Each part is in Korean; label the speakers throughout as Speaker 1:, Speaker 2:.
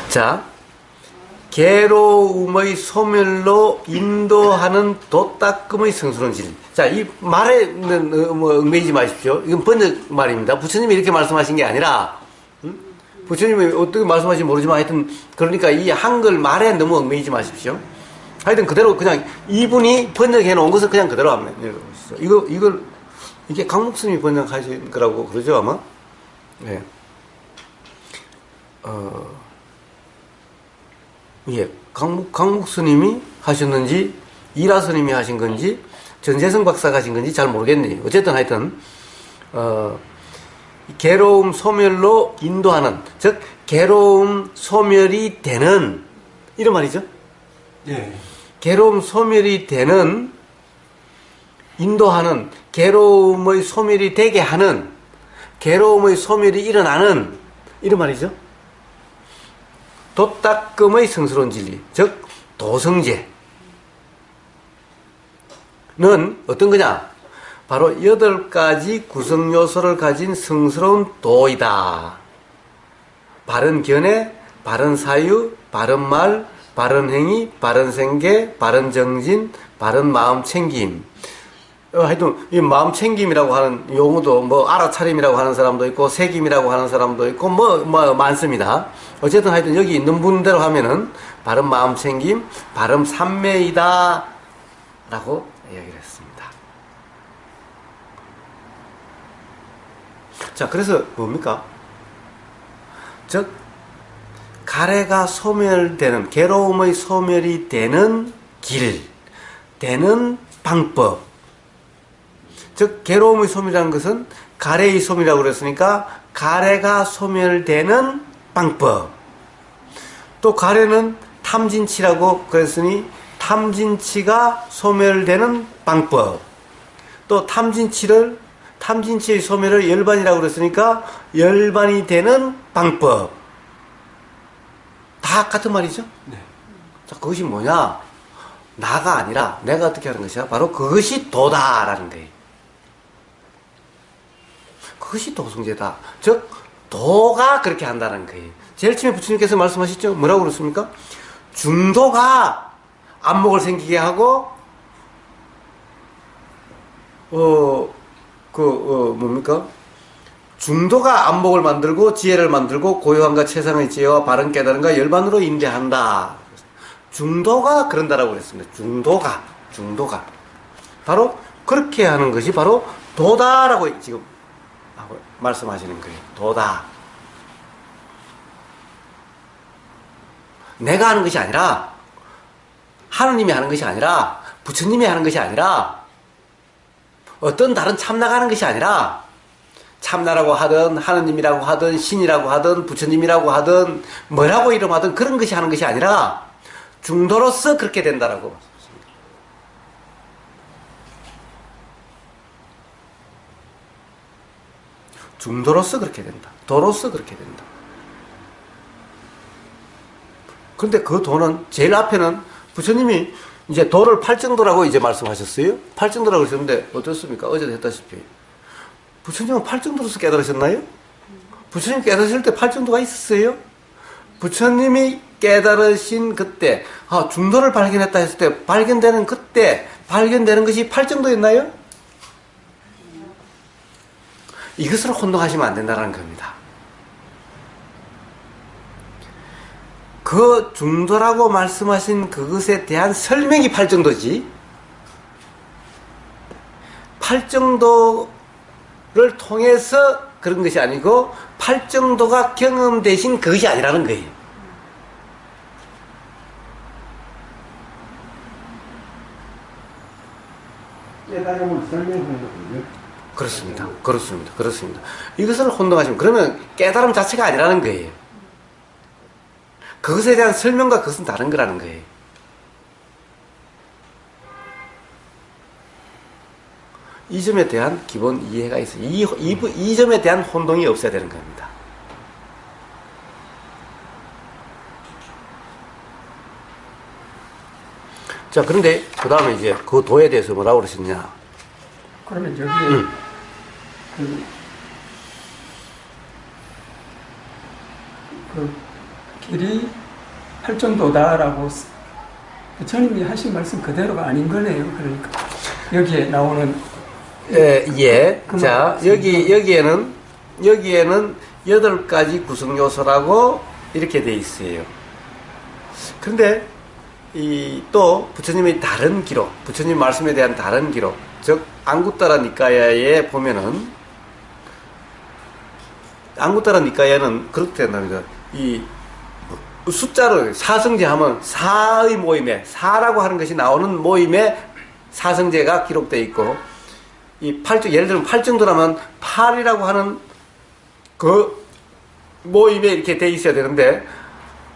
Speaker 1: 자, 괴로움의 소멸로 인도하는 도닦음의 성스러운 진리. 자, 이 말에 얽매이지 마십시오. 이건 번역 말입니다. 부처님이 이렇게 말씀하신 게 아니라, 부처님이 어떻게 말씀하신지 모르지만 하여튼, 그러니까 이 한글 말에 너무 얽매이지 마십시오. 하여튼 그대로 그냥 이분이 번역해 놓은 것을 그냥 그대로 한번 읽어보시죠. 이게 강목스님이 번역하신 거라고 그러죠, 아마? 네. 예. 강목스님이 하셨는지, 이라스님이 하신 건지, 전재성 박사가 하신 건지 잘 모르겠네요. 어쨌든 하여튼, 괴로움 소멸로 인도하는, 즉, 괴로움 소멸이 되는, 이런 말이죠?
Speaker 2: 네.
Speaker 1: 괴로움 소멸이 되는, 인도하는, 괴로움의 소멸이 되게 하는, 괴로움의 소멸이 일어나는, 이런 말이죠. 도닦음의 성스러운 진리, 즉 도성제는 어떤 거냐? 바로 8가지 구성 요소를 가진 성스러운 도이다. 바른 견해, 바른 사유, 바른 말, 바른 행위, 바른 생계, 바른 정진, 바른 마음 챙김. 하여튼 이 마음 챙김이라고 하는 용어도 뭐 알아차림이라고 하는 사람도 있고 새김이라고 하는 사람도 있고 뭐 많습니다. 어쨌든 하여튼 여기 있는 분대로 하면은 바른 마음 챙김, 바른 삼매이다 라고 이야기를 했습니다. 자, 그래서 뭡니까? 즉 가래가 소멸되는, 괴로움의 소멸이 되는 길, 되는 방법. 즉 괴로움의 소멸이라는 것은 가래의 소멸이라고 그랬으니까 가래가 소멸되는 방법. 또 가래는 탐진치라고 그랬으니 탐진치가 소멸되는 방법. 또 탐진치의 소멸을 열반이라고 그랬으니까 열반이 되는 방법. 다 같은 말이죠?
Speaker 2: 네.
Speaker 1: 자, 그것이 뭐냐? 나가 아니라 내가 어떻게 하는 것이야? 바로 그것이 도다라는 거예요. 그것이 도성제다. 즉 도가 그렇게 한다는 거예요. 제일 처음에 부처님께서 말씀하셨죠? 뭐라고 그랬습니까? 중도가 안목을 생기게 하고 뭡니까? 중도가 안목을 만들고 지혜를 만들고 고요함과 최상의 지혜와 바른 깨달음과 열반으로 인대한다. 중도가 그런다라고 그랬습니다. 중도가 바로 그렇게 하는 것이 바로 도다라고 지금 말씀하시는 거예요. 도다. 내가 하는 것이 아니라, 하느님이 하는 것이 아니라, 부처님이 하는 것이 아니라, 어떤 다른 참나가 하는 것이 아니라, 참나라고 하든, 하느님이라고 하든, 신이라고 하든, 부처님이라고 하든, 뭐라고 이름하든 그런 것이 하는 것이 아니라, 중도로서 그렇게 된다라고. 중도로서 그렇게 된다. 도로서 그렇게 된다. 그런데 그 도는 제일 앞에는 부처님이 이제 도를 팔정도라고 이제 말씀하셨어요. 팔정도라고 하셨는데 어떻습니까? 어제도 했다시피 부처님은 팔정도로서 깨달으셨나요? 부처님 깨달으실 때 팔정도가 있었어요? 부처님이 깨달으신 그때 중도를 발견했다 했을 때 발견되는 그때 발견되는 것이 팔정도였나요? 이것으로 혼동하시면 안 된다는 겁니다. 그 중도라고 말씀하신 그것에 대한 설명이 팔정도지, 팔정도를 통해서 그런 것이 아니고 팔정도가 경험되신 그것이 아니라는 거예요.
Speaker 2: 깨달음을 설명하는 거군요.
Speaker 1: 그렇습니다. 이것을 혼동하시면, 그러면 깨달음 자체가 아니라는 거예요. 그것에 대한 설명과 그것은 다른 거라는 거예요. 이 점에 대한 기본 이해가 있어요. 이 점에 대한 혼동이 없어야 되는 겁니다. 자, 그런데 그 다음에 이제 그 도에 대해서 뭐라고 그러셨냐?
Speaker 2: 그러면 저기 그 길이 팔정도다라고 부처님이 하신 말씀 그대로가 아닌 거네요. 그러니까 여기에 나오는
Speaker 1: 예.
Speaker 2: 그
Speaker 1: 자, 여기에는 8가지 구성 요소라고 이렇게 돼 있어요. 그런데 또 부처님의 다른 기록, 부처님 말씀에 대한 다른 기록, 즉 앙구따라 니까야에 보면은 앙구따라 니까야는 그렇게 된답니다. 이 숫자로 사성제 하면 사의 모임에 사라고 하는 것이 나오는 모임에 사성제가 기록되어 있고, 이 팔정, 예를 들면 팔정도라면 8이라고 하는 그 모임에 이렇게 돼 있어야 되는데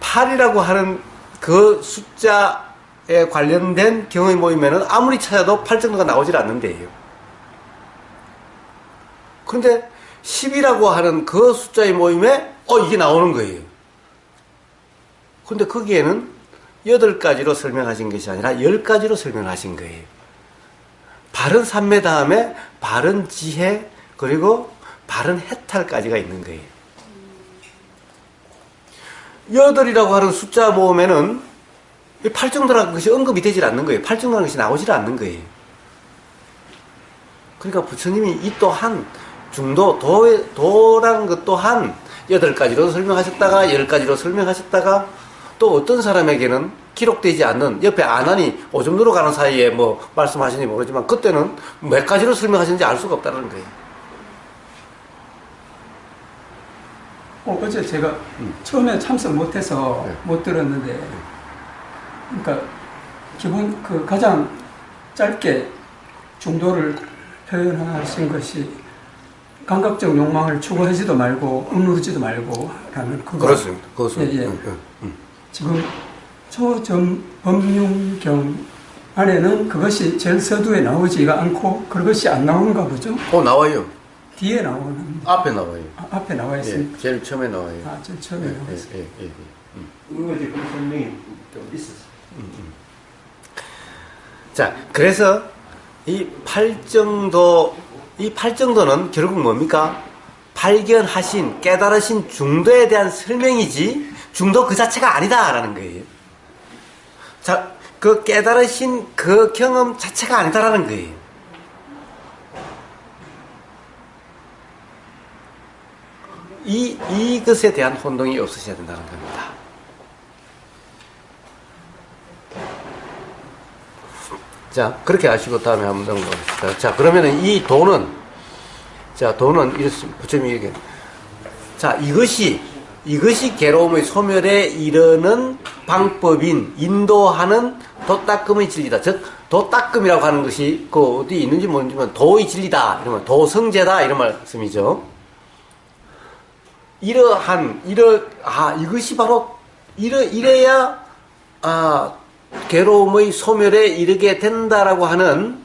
Speaker 1: 8이라고 하는 그 숫자에 관련된 경의 모임에는 아무리 찾아도 팔정도가 나오질 않는데요. 그런데 10이라고 하는 그 숫자의 모임에 이게 나오는 거예요. 그런데 거기에는 8가지로 설명하신 것이 아니라 10가지로 설명하신 거예요. 바른 삼매 다음에 바른 지혜 그리고 바른 해탈까지가 있는 거예요. 8이라고 하는 숫자 모음에는 팔정도라는 것이 언급이 되질 않는 거예요. 팔정도라는 것이 나오질 않는 거예요. 그러니까 부처님이 이 또한 중도, 도라는 것 또한 8가지로 설명하셨다가 10가지로 설명하셨다가 또 어떤 사람에게는 기록되지 않는 옆에 아난이 오줌 누러 가는 사이에 뭐 말씀하시는지 모르지만 그때는 몇 가지로 설명하시는지 알 수가 없다는 거예요.
Speaker 2: 어제 제가 처음에 참석 못해서 못 들었는데, 그러니까 기본 그 가장 짧게 중도를 표현하신 것이 감각적 욕망을 추구하지도 말고 억누르지도 말고 라는 그거.
Speaker 1: 그렇습니다. 그것은.
Speaker 2: 예. 지금 초점법륜경 안에는 그것이 제일 서두에 나오지가 않고 그것이 안 나오는가 보죠?
Speaker 1: 나와요.
Speaker 2: 뒤에 나오는.
Speaker 1: 앞에 나와요.
Speaker 2: 앞에 나와 있습니다.
Speaker 1: 예, 제일 처음에 나와요.
Speaker 2: 제일 처음에 나와 있습니다. 이거 이제 그 설명이 좀 있었어요.
Speaker 1: 자, 그래서 이 팔정도는 결국 뭡니까? 발견하신, 깨달으신 중도에 대한 설명이지 중도 그 자체가 아니다라는 거예요. 자, 그 깨달으신 그 경험 자체가 아니다라는 거예요. 이것에 대한 혼동이 없으셔야 된다는 겁니다. 자, 그렇게 아시고 다음에 한번 넘어가겠습니다. 자, 그러면은 이 도는 이렇습니다. 부처님이 이렇게. 자, 이것이 괴로움의 소멸에 이르는 방법인 인도하는 도닦음의 진리다. 즉, 도닦음이라고 하는 것이 어디 있는지 모르지만 도의 진리다. 이러면 도성제다. 이런 말씀이죠. 이것이 바로 이래야 괴로움의 소멸에 이르게 된다라고 하는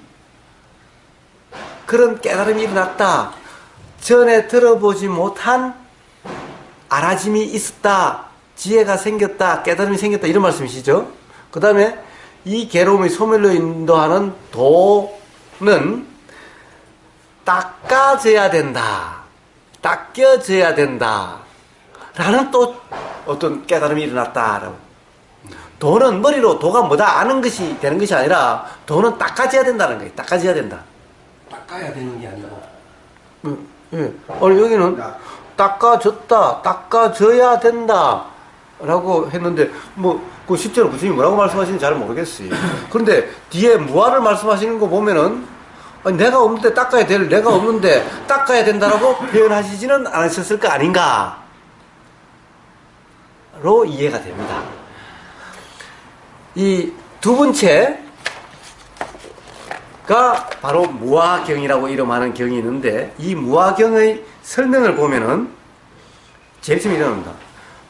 Speaker 1: 그런 깨달음이 일어났다. 전에 들어보지 못한 알아짐이 있었다. 지혜가 생겼다. 깨달음이 생겼다. 이런 말씀이시죠. 그 다음에 이 괴로움의 소멸로 인도하는 도는 닦아져야 된다. 닦여져야 된다. 라는 또 어떤 깨달음이 일어났다라고. 도는 머리로 도가 뭐다 아는 것이 되는 것이 아니라 도는 닦아져야 된다는 거예요. 닦아져야 된다.
Speaker 2: 닦아야 되는 게 아니고.
Speaker 1: 예. 여기는 닦아졌다, 닦아져야 된다 라고 했는데 그 실제로 부처님이 뭐라고 말씀하시는지 잘 모르겠어요. 그런데 뒤에 무아를 말씀하시는 거 보면은 내가 없는데 닦아야 될 내가 없는데 닦아야 된다라고 표현하시지는 않으셨을 거 아닌가 로 이해가 됩니다. 이 두 번째가 바로 무아경이라고 이름하는 경이 있는데 이 무아경의 설명을 보면은 제일 처음에 이럽니다.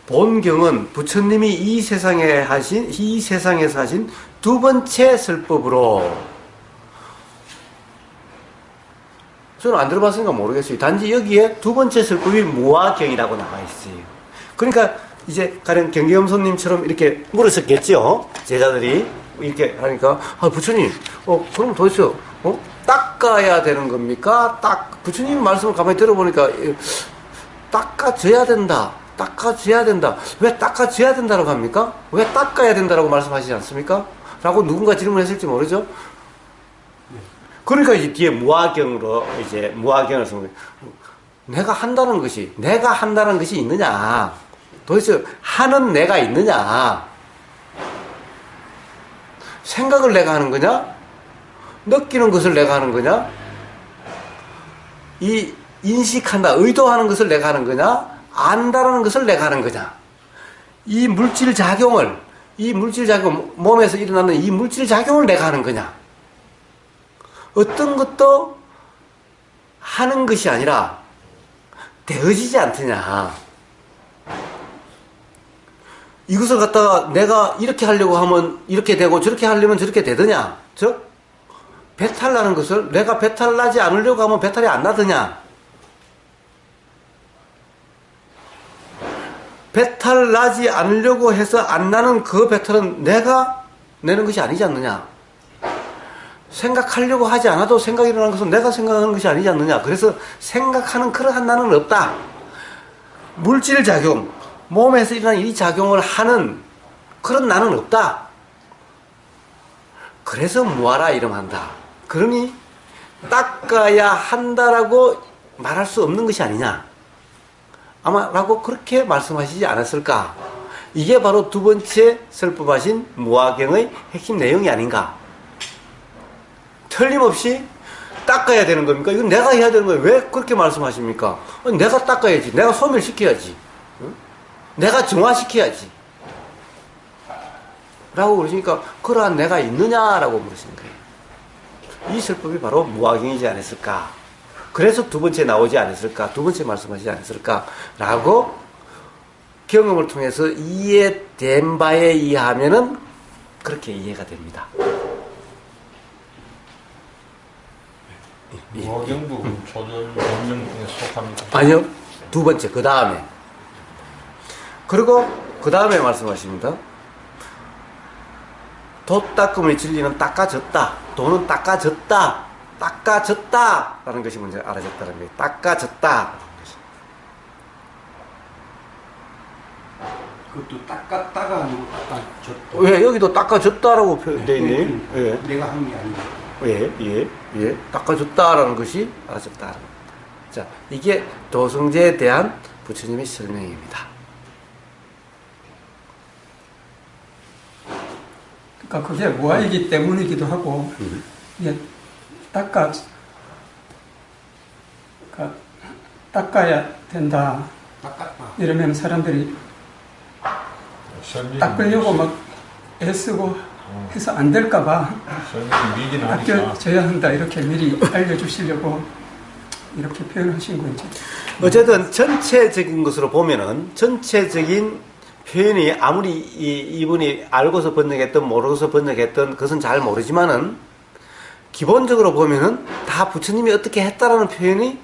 Speaker 1: 본경은 부처님이 이 세상에서 하신 두 번째 설법으로. 저는 안 들어봤으니까 모르겠어요. 단지 여기에 두 번째 설법이 무아경이라고 나와 있어요. 그러니까 이제 가령 경계엄선님처럼 이렇게 물으셨겠죠. 제자들이 이렇게 하니까 부처님 그럼 도대체 닦아야 되는 겁니까? 부처님 말씀을 가만히 들어보니까 닦아져야 된다. 닦아줘야 된다. 왜 닦아줘야 된다고 합니까? 왜 닦아야 된다고 말씀하시지 않습니까? 라고 누군가 질문했을지 모르죠? 그러니까 이제 뒤에 무화경으로, 이제 무화경을 쓰는 거예요. 내가 한다는 것이 있느냐? 도대체 하는 내가 있느냐? 생각을 내가 하는 거냐? 느끼는 것을 내가 하는 거냐? 이 인식한다, 의도하는 것을 내가 하는 거냐? 안다라는 것을 내가 하는 거냐? 이 물질 작용, 몸에서 일어나는 이 물질 작용을 내가 하는 거냐? 어떤 것도 하는 것이 아니라 되어지지 않더냐? 이것을 갖다가 내가 이렇게 하려고 하면 이렇게 되고 저렇게 하려면 저렇게 되더냐? 즉, 배탈나는 것을 내가 배탈나지 않으려고 하면 배탈이 안 나더냐? 배탈나지 않으려고 해서 안 나는 그 배탈은 내가 내는 것이 아니지 않느냐? 생각하려고 하지 않아도 생각이 일어나는 것은 내가 생각하는 것이 아니지 않느냐? 그래서 생각하는 그러한 나는 없다. 물질 작용, 몸에서 일어나는 이 작용을 하는 그런 나는 없다. 그래서 무하라 이름한다. 그러니 닦아야 한다라고 말할 수 없는 것이 아니냐? 아마 라고 그렇게 말씀하시지 않았을까? 이게 바로 두 번째 설법하신 무화경의 핵심 내용이 아닌가? 틀림없이 닦아야 되는 겁니까? 이건 내가 해야 되는 거예요. 왜 그렇게 말씀하십니까? 내가 닦아야지. 내가 소멸시켜야지. 내가 정화시켜야지. 라고 그러시니까 그러한 내가 있느냐라고 물으시는 거예요. 이 설법이 바로 무화경이지 않았을까? 그래서 두 번째 나오지 않았을까? 두 번째 말씀하시지 않았을까? 라고 경험을 통해서 이해된 바에 의하면은 그렇게 이해가 됩니다.
Speaker 3: 무화경도 조전 법령 중에 속합니까?
Speaker 1: 아니요. 두 번째, 그 다음에. 그리고 그 다음에 말씀하십니다. 도 닦음의 진리는 닦아졌다. 도는 닦아졌다. 닦아졌다라는 것이 먼저 알아졌다는 거예요. 닦아졌다.
Speaker 4: 그것도 닦았다가 아니고 닦아졌다.
Speaker 1: 왜 여기도 닦아졌다라고 되어 있네요. 예.
Speaker 4: 내가 한 게 아니고.
Speaker 1: 예. 닦아줬다라는 것이 알아졌다. 자, 이게 도성제에 대한 부처님의 설명입니다.
Speaker 2: 그러니까 그게 무아이기 때문이기도 하고, 이게 그러니까 닦아야 된다.
Speaker 4: 닦았다.
Speaker 2: 이러면 사람들이 닦으려고 막 애쓰고 해서 안 될까봐
Speaker 3: 설명이 미긴 하니까.
Speaker 2: 닦여져야 한다. 이렇게 미리 알려주시려고 이렇게 표현하신 거죠.
Speaker 1: 어쨌든 전체적인 것으로 보면은 전체적인 표현이 아무리 이분이 알고서 번역했든 모르고서 번역했든 그것은 잘 모르지만은 기본적으로 보면은 다 부처님이 어떻게 했다라는 표현이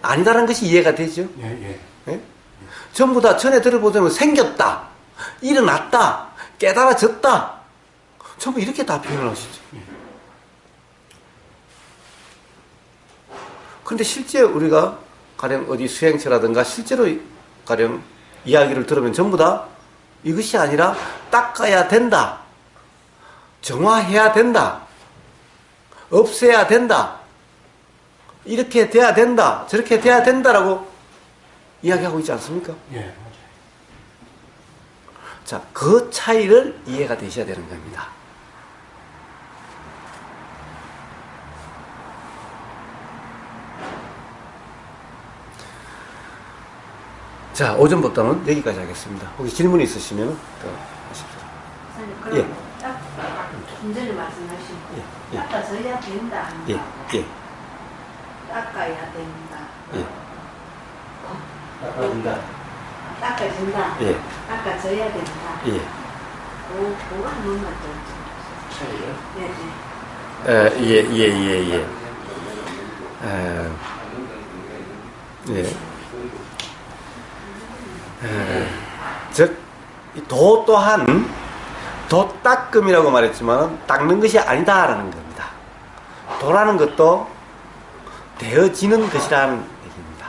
Speaker 1: 아니다라는 것이 이해가 되죠.
Speaker 4: 예.
Speaker 1: 예? 전부 다 전에 들어보자면 생겼다, 일어났다, 깨달아졌다, 전부 이렇게 다 표현을 하시죠. 그런데 실제 우리가 가령 어디 수행처라든가 실제로 가령 이야기를 들으면 전부 다 이것이 아니라 닦아야 된다, 정화해야 된다, 없애야 된다, 이렇게 돼야 된다, 저렇게 돼야 된다라고 이야기하고 있지 않습니까?
Speaker 4: 예, 맞아요.
Speaker 1: 자, 그 차이를 이해가 되셔야 되는 겁니다. 자, 오전부터는 여기까지 하겠습니다. 혹시 질문이 있으시면 더 하십시오.
Speaker 5: 선생님, 그럼
Speaker 1: 예.
Speaker 5: 딱 문제를 말씀하신
Speaker 1: 예.
Speaker 5: 닦아져야 된다.
Speaker 1: 예, 예,
Speaker 5: 닦아야 된다.
Speaker 1: 예.
Speaker 5: 닦아진다.
Speaker 1: 예.
Speaker 5: 닦아져야 된다.
Speaker 1: 예.
Speaker 5: 그건 뭔 말이죠?
Speaker 4: 차이요?
Speaker 5: 네.
Speaker 1: 예. 즉, 도 또한, 도 닦음이라고 말했지만, 닦는 것이 아니다라는 겁니다. 도라는 것도 되어지는 것이라는 얘기입니다.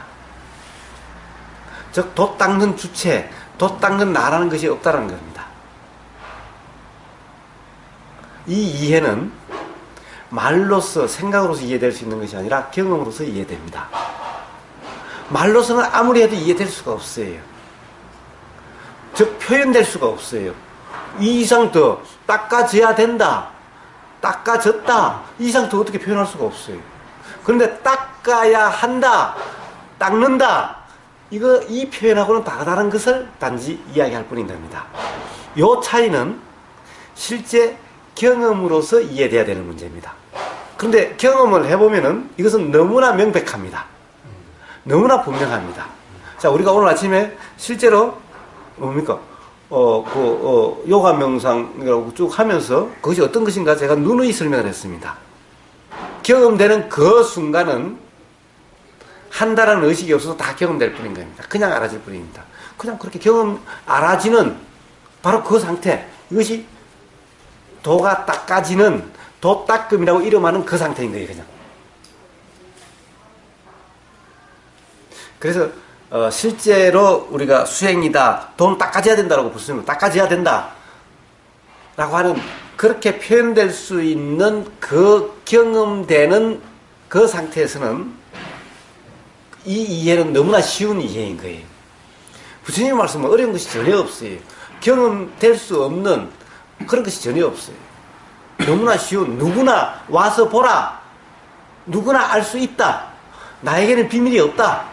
Speaker 1: 즉 돛 닦는 주체, 돛 닦는 나라는 것이 없다는 겁니다. 이 이해는 말로서 생각으로서 이해될 수 있는 것이 아니라 경험으로서 이해됩니다. 말로서는 아무리 해도 이해될 수가 없어요. 즉 표현될 수가 없어요. 이 이상 더 닦아져야 된다, 닦아졌다, 이 이상 더 어떻게 표현할 수가 없어요. 그런데 닦아야 한다, 닦는다, 이 표현하고는 다르다는 것을 단지 이야기할 뿐인 겁니다. 이 차이는 실제 경험으로서 이해돼야 되는 문제입니다. 그런데 경험을 해보면은 이것은 너무나 명백합니다. 너무나 분명합니다. 자, 우리가 오늘 아침에 실제로 뭡니까? 요가 명상이라고 쭉 하면서 그것이 어떤 것인가 제가 누누이 설명을 했습니다. 경험되는 그 순간은 한다라는 의식이 없어서 다 경험될 뿐인 겁니다. 그냥 알아질 뿐입니다. 그냥 그렇게 알아지는 바로 그 상태, 이것이 도가 닦아지는 도닦음이라고 이름하는 그 상태인 거예요, 그냥. 그래서 실제로 우리가 수행이다, 돈 닦아져야 된다라고 부르면 닦아져야 된다 라고 하는, 그렇게 표현될 수 있는 그 경험되는 그 상태에서는 이 이해는 너무나 쉬운 이해인 거예요. 부처님의 말씀은 어려운 것이 전혀 없어요. 경험될 수 없는 그런 것이 전혀 없어요. 너무나 쉬운, 누구나 와서 보라, 누구나 알 수 있다, 나에게는 비밀이 없다,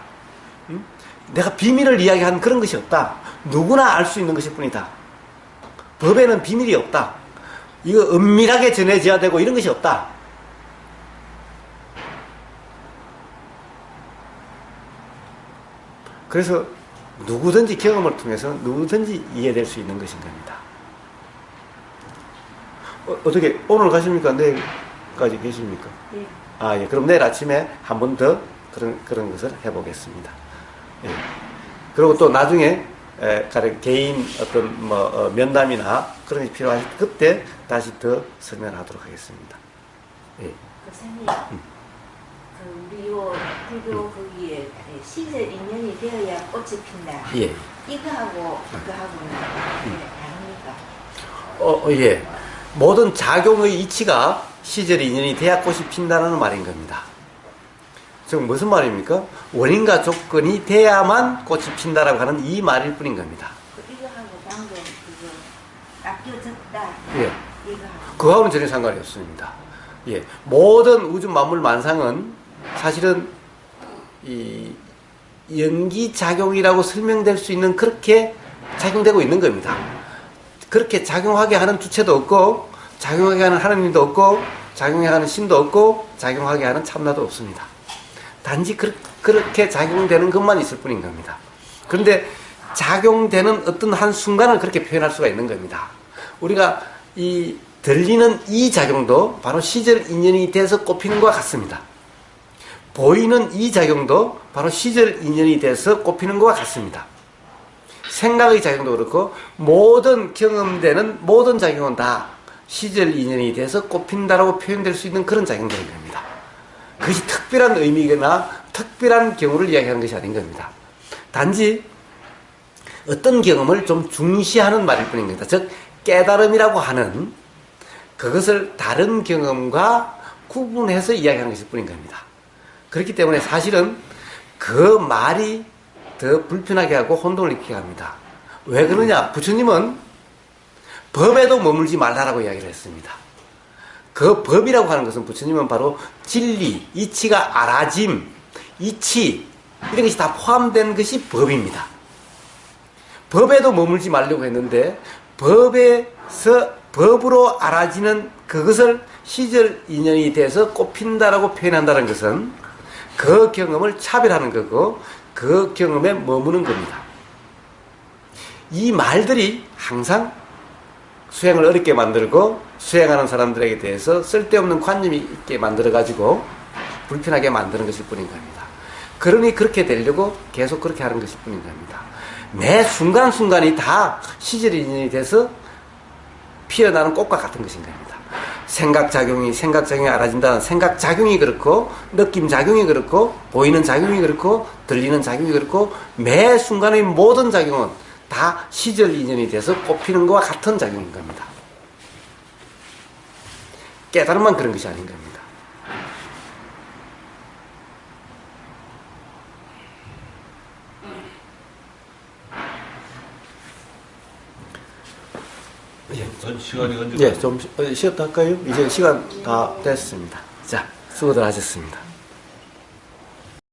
Speaker 1: 내가 비밀을 이야기하는 그런 것이 없다, 누구나 알 수 있는 것일 뿐이다, 법에는 비밀이 없다, 이거 은밀하게 전해져야 되고 이런 것이 없다. 그래서 누구든지 경험을 통해서 누구든지 이해될 수 있는 것인 겁니다. 어떻게 오늘 가십니까? 내일까지 계십니까?
Speaker 5: 네.
Speaker 1: 아, 예. 그럼 내일 아침에 한 번 더 그런 것을 해보겠습니다. 예. 그리고 또 나중에 가령 개인 어떤 면담이나 그런 것이 필요하실 때 그때 다시 더 설명하도록 하겠습니다. 예.
Speaker 5: 선생님, 그 우리 요 불교 거기에 시절 인연이 되어야 꽃이 핀다.
Speaker 1: 예.
Speaker 5: 이거하고 그거하고는 다릅니까?
Speaker 1: 예. 모든 작용의 이치가 시절 인연이 돼야 꽃이 핀다는 말인 겁니다. 즉 무슨 말입니까? 원인과 조건이 돼야만 꽃이 핀다라고 하는 이 말일 뿐인 겁니다.
Speaker 5: 이거하고 방금 그거 닦여졌다.
Speaker 1: 예.
Speaker 5: 이거하고.
Speaker 1: 그거하고는 전혀 상관이 없습니다. 예. 모든 우주 만물 만상은 사실은 이 연기작용이라고 설명될 수 있는, 그렇게 작용되고 있는 겁니다. 그렇게 작용하게 하는 주체도 없고, 작용하게 하는 하나님도 없고, 작용하게 하는 신도 없고, 작용하게 하는 참나도 없습니다. 단지 그렇게 작용되는 것만 있을 뿐인 겁니다. 그런데 작용되는 어떤 한 순간을 그렇게 표현할 수가 있는 겁니다. 우리가 이 들리는 이 작용도 바로 시절 인연이 돼서 꼽히는 것과 같습니다. 보이는 이 작용도 바로 시절 인연이 돼서 꼽히는 것과 같습니다. 생각의 작용도 그렇고 모든 경험되는 모든 작용은 다 시절 인연이 돼서 꼽힌다라고 표현될 수 있는 그런 작용들인 겁니다. 그것이 특별한 의미거나 특별한 경우를 이야기하는 것이 아닌 겁니다. 단지 어떤 경험을 좀 중시하는 말일 뿐인 겁니다. 즉 깨달음이라고 하는 그것을 다른 경험과 구분해서 이야기하는 것일 뿐인 겁니다. 그렇기 때문에 사실은 그 말이 더 불편하게 하고 혼동을 일으키게 합니다. 왜 그러냐? 부처님은 법에도 머물지 말라라고 이야기를 했습니다. 그 법이라고 하는 것은 부처님은 바로 진리, 이치가 알아짐, 이치, 이런 것이 다 포함된 것이 법입니다. 법에도 머물지 말려고 했는데 법에서 법으로 알아지는 그것을 시절 인연이 돼서 꼽힌다라고 표현한다는 것은 그 경험을 차별하는 거고 그 경험에 머무는 겁니다. 이 말들이 항상 수행을 어렵게 만들고 수행하는 사람들에게 대해서 쓸데없는 관념이 있게 만들어가지고 불편하게 만드는 것일 뿐인 겁니다. 그러니 그렇게 되려고 계속 그렇게 하는 것일 뿐인 겁니다. 매 순간순간이 다 시절 인연이 돼서 피어나는 꽃과 같은 것인 겁니다. 생각작용이 알아진다는 생각작용이 그렇고, 느낌작용이 그렇고, 보이는 작용이 그렇고, 들리는 작용이 그렇고, 매 순간의 모든 작용은 다 시절 인연이 돼서 꼽히는 것과 같은 작용인 겁니다. 깨달음만 그런 것이 아닌 겁니다.
Speaker 3: 시간이 언제?
Speaker 1: 좀 쉬었다 할까요? 이제 시간 다 됐습니다. 자, 수고들 하셨습니다.